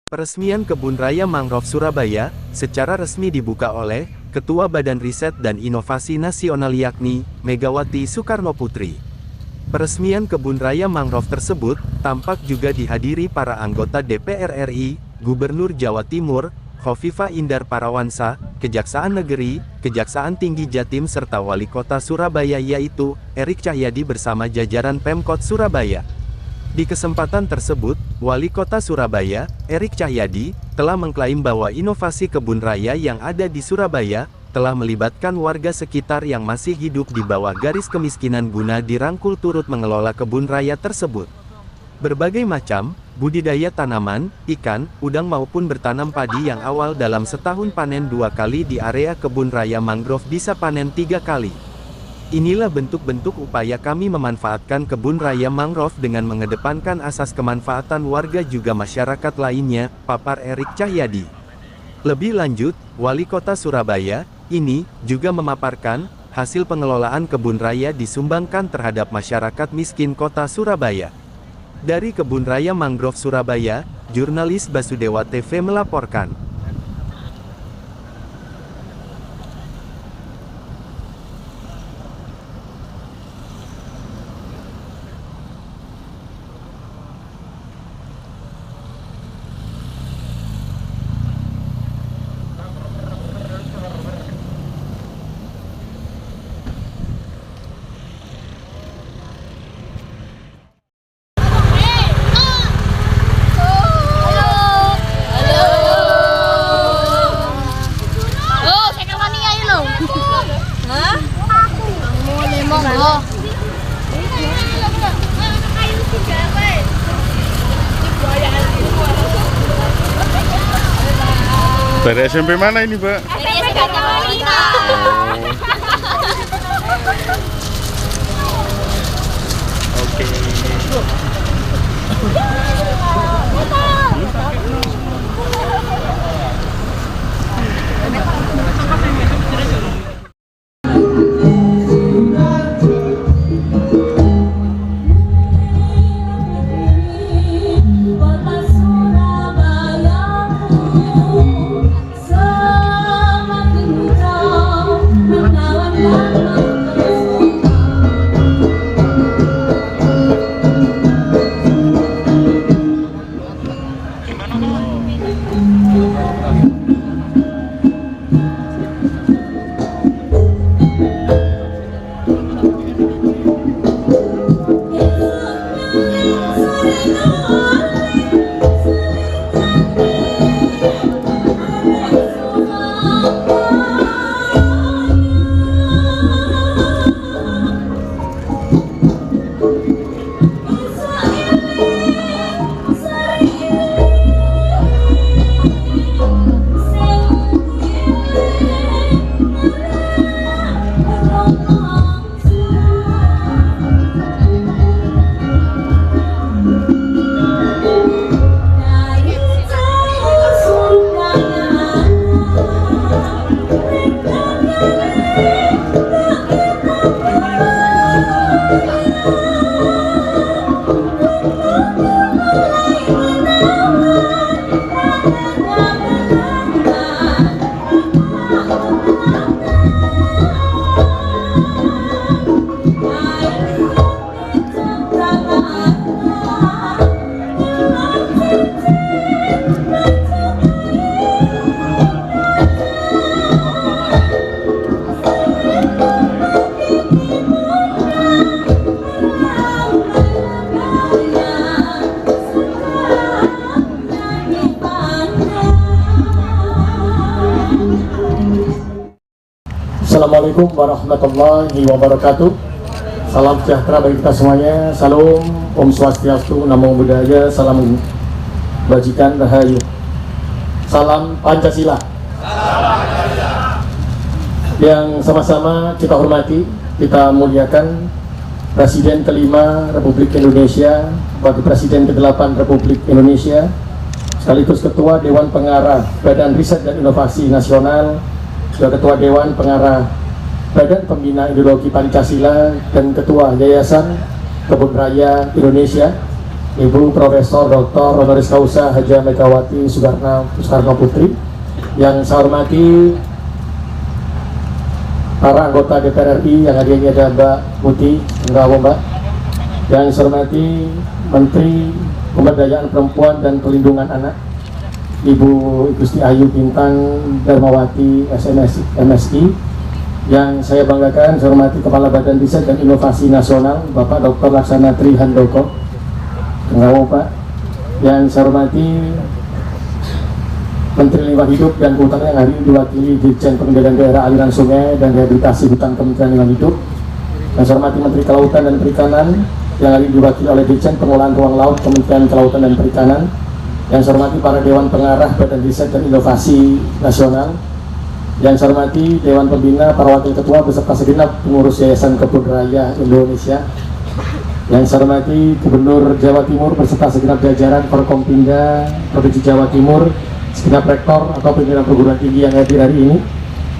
Peresmian Kebun Raya Mangrove Surabaya, secara resmi dibuka oleh Ketua Badan Riset dan Inovasi Nasional yakni Megawati Soekarnoputri. Peresmian Kebun Raya Mangrove tersebut, tampak juga dihadiri para anggota DPR RI, Gubernur Jawa Timur, Khofifah Indar Parawansa, Kejaksaan Negeri, Kejaksaan Tinggi Jatim serta Wali Kota Surabaya yaitu Erik Cahyadi bersama jajaran Pemkot Surabaya. Di kesempatan tersebut, Wali Kota Surabaya, Erik Cahyadi, telah mengklaim bahwa inovasi kebun raya yang ada di Surabaya, telah melibatkan warga sekitar yang masih hidup di bawah garis kemiskinan guna dirangkul turut mengelola kebun raya tersebut. Berbagai macam, budidaya tanaman, ikan, udang maupun bertanam padi yang awal dalam setahun panen 2 kali di area kebun raya mangrove bisa panen 3 kali. Inilah bentuk-bentuk upaya kami memanfaatkan kebun raya mangrove dengan mengedepankan asas kemanfaatan warga juga masyarakat lainnya, papar Erik Cahyadi. Lebih lanjut, Wali Kota Surabaya, ini, juga memaparkan, hasil pengelolaan kebun raya disumbangkan terhadap masyarakat miskin kota Surabaya. Dari Kebun Raya Mangrove Surabaya, jurnalis Basudewa TV melaporkan. Dari SMP mana ini, Pak? SMP Gajah Wanita. Oke. Assalamualaikum warahmatullahi wabarakatuh. Salam sejahtera bagi kita semuanya. Salam, Om Swastiastu, Namo Buddhaya, Salam Bajikan, Rahayu. Salam Pancasila. Yang sama-sama kita hormati, kita muliakan Presiden kelima Republik Indonesia, Wakil Presiden ke-8 Republik Indonesia, sekaligus Ketua Dewan Pengarah Badan Riset dan Inovasi Nasional, juga Ketua Dewan Pengarah Badan Pembina Ideologi Pancasila dan Ketua Yayasan Kebun Raya Indonesia, Ibu Profesor Dr. Honoris Causa Haja Megawati Soekarno Putri. Yang saya hormati para anggota DPR RI yang hadir ini ada Mbak Putih, Mbak. Yang saya hormati Menteri Pemberdayaan Perempuan dan Perlindungan Anak, Ibu Gusti Ayu Bintang Darmawati MSI. Yang saya banggakan, saya hormati Kepala Badan Riset dan Inovasi Nasional, Bapak Dr. Laksana Tri Handoko. Pak. Yang saya hormati Menteri Lingkungan Hidup dan Kehutanan yang hari ini diwakili Dirjen Pengendalian Daerah Aliran Sungai dan Rehabilitasi Hutan Kementerian Lingkungan Hidup. Yang saya hormati Menteri Kelautan dan Perikanan yang hari ini diwakili oleh Dirjen Pengelolaan Ruang Laut Kementerian Kelautan dan Perikanan. Yang saya hormati para Dewan Pengarah Badan Riset dan Inovasi Nasional. Yang saya hormati Dewan Pembina, para Wakil Ketua beserta segenap pengurus Yayasan Kebun Raya Indonesia. Yang saya hormati Gubernur Jawa Timur beserta segenap jajaran Forkompinda Provinsi Jawa Timur, segenap rektor atau pimpinan perguruan tinggi yang hadir hari ini.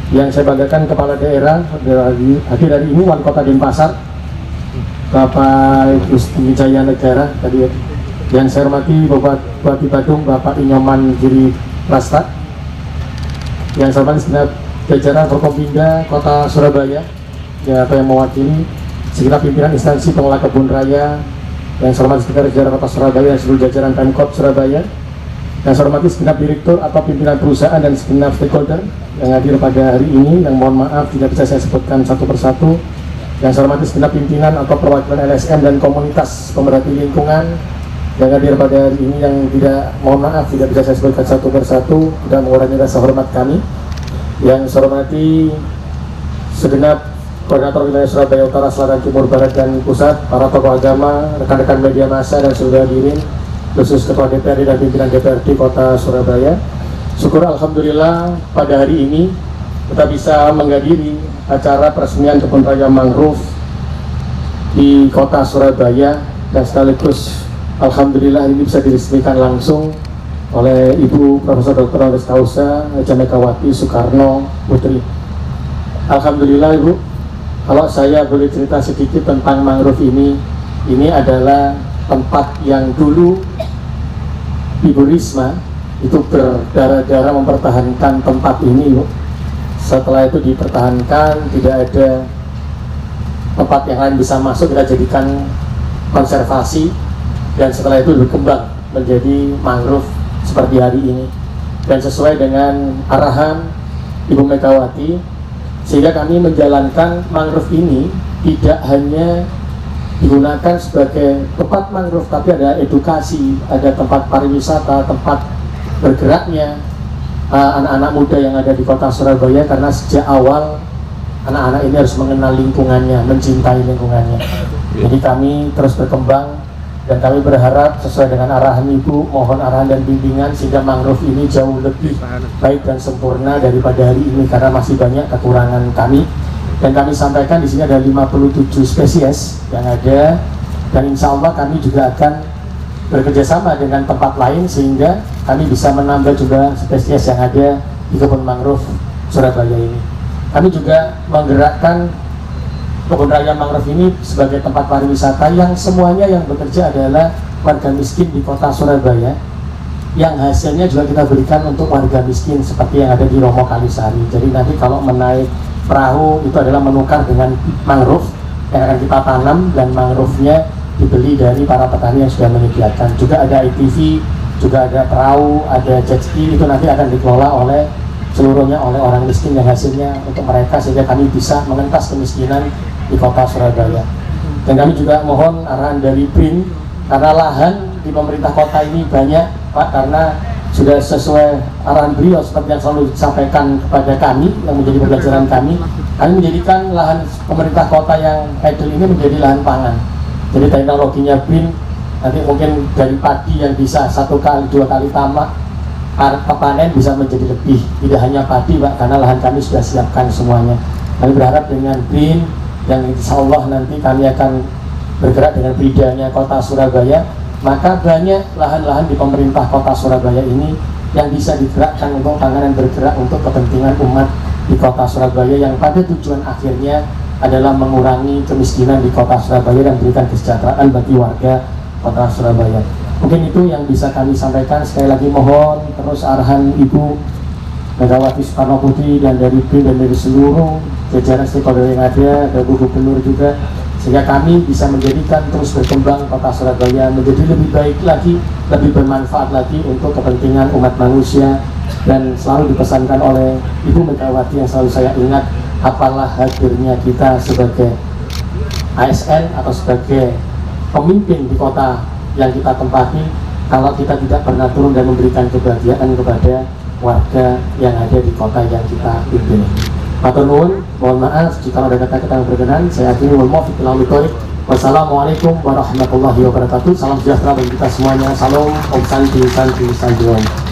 Yang saya banggakan Kepala Daerah hadir hari ini, Wali Kota Denpasar, Bapak Gusti Wijaya Negara tadi. Yang saya hormati Bupati Badung, Bapak Inyoman Giri Prasta. Yang saya hormati segenap jajaran Forkompinda Kota Surabaya yang mewakili segenap pimpinan instansi pengelola kebun raya. Yang saya hormati segenap jajaran Kota Surabaya dan seluruh jajaran Pemkot Surabaya. Yang saya hormati segenap direktur atau pimpinan perusahaan dan segenap stakeholder yang hadir pada hari ini, yang mohon maaf tidak bisa saya sebutkan satu persatu. Yang saya hormati segenap pimpinan atau perwakilan LSM dan komunitas pemerhati lingkungan yang hadir pada hari ini, yang mohon maaf tidak bisa saya sebutkan satu persatu, tidak mengurangi rasa hormat kami. Yang saya hormati segenap koordinator wilayah Surabaya Utara, Selatan, Timur, Barat, dan Pusat, para tokoh agama, rekan-rekan media massa dan seluruh hadirin, khusus Ketua DPRD dan pimpinan DPRD Kota Surabaya. Syukur alhamdulillah pada hari ini kita bisa menghadiri acara peresmian kebun raya mangrove di Kota Surabaya, dan sekaligus alhamdulillah ini bisa diresmikan langsung oleh Ibu Profesor Dr. Honoris Causa Haja Megawati Soekarno Putri. Alhamdulillah Ibu, kalau saya boleh cerita sedikit tentang mangrove ini adalah tempat yang dulu Ibu Risma itu berdarah-darah mempertahankan tempat ini, Bu. Setelah itu dipertahankan, tidak ada tempat yang lain bisa masuk, kita jadikan konservasi, dan setelah itu berkembang menjadi mangrove seperti hari ini. Dan sesuai dengan arahan Ibu Megawati, sehingga kami menjalankan mangrove ini tidak hanya digunakan sebagai tempat mangrove, tapi ada edukasi, ada tempat pariwisata, tempat bergeraknya anak-anak muda yang ada di Kota Surabaya, karena sejak awal anak-anak ini harus mengenal lingkungannya, mencintai lingkungannya. Jadi kami terus berkembang, dan kami berharap sesuai dengan arahan Ibu, mohon arahan dan bimbingan sehingga mangrove ini jauh lebih baik dan sempurna daripada hari ini, karena masih banyak kekurangan kami. Dan kami sampaikan di sini ada 57 spesies yang ada, dan insya Allah kami juga akan bekerjasama dengan tempat lain sehingga kami bisa menambah jumlah spesies yang ada di kebun mangrove Surabaya ini. Kami juga menggerakkan kebun raya mangrove ini sebagai tempat pariwisata yang semuanya yang bekerja adalah warga miskin di Kota Surabaya, yang hasilnya juga kita berikan untuk warga miskin seperti yang ada di Romo Kalisari. Jadi nanti kalau menaik perahu itu adalah menukar dengan mangrove yang akan kita tanam, dan mangrove-nya dibeli dari para petani yang sudah menyediakan. Juga ada ATV, juga ada perahu, ada jet ski, itu nanti akan dikelola oleh seluruhnya oleh orang miskin yang hasilnya untuk mereka, sehingga kami bisa mengentas kemiskinan di Kota Surabaya. Dan kami juga mohon arahan dari BRIN, karena lahan di pemerintah kota ini banyak Pak, karena sudah sesuai arahan beliau seperti yang selalu disampaikan kepada kami yang menjadi pembelajaran kami menjadikan lahan pemerintah kota yang idle ini menjadi lahan pangan. Jadi teknologinya BRIN nanti mungkin dari padi yang bisa 1 kali 2 kali tamak panen bisa menjadi lebih, tidak hanya padi Pak, karena lahan kami sudah siapkan semuanya. Kami berharap dengan BRIN yang insya Allah nanti kami akan bergerak dengan bidangnya Kota Surabaya, maka banyak lahan-lahan di pemerintah Kota Surabaya ini yang bisa digerakkan untuk tangan dan bergerak untuk kepentingan umat di Kota Surabaya, yang pada tujuan akhirnya adalah mengurangi kemiskinan di Kota Surabaya dan memberikan kesejahteraan bagi warga Kota Surabaya. Mungkin itu yang bisa kami sampaikan. Sekali lagi mohon terus arahan Ibu Megawati Soekarno Putri dan dari BIN dan dari seluruh jajaran stakeholder yang ada, dari Bu Gubernur juga, sehingga kami bisa menjadikan terus berkembang Kota Surabaya menjadi lebih baik lagi, lebih bermanfaat lagi untuk kepentingan umat manusia. Dan selalu dipesankan oleh Ibu Megawati yang selalu saya ingat, apalah hadirnya kita sebagai ASN atau sebagai pemimpin di kota yang kita tempati kalau kita tidak pernah turun dan memberikan kebahagiaan kepada warga yang ada di kota yang kita pimpin. Matur nuwun, mohon maaf jika ada kata-kata yang berkenan. Saya akhiri wal muwaffiq ila aqwamit. Wassalamualaikum warahmatullahi wabarakatuh. Salam sejahtera bagi kita semuanya. Salam Om Santi Santi Santi Om.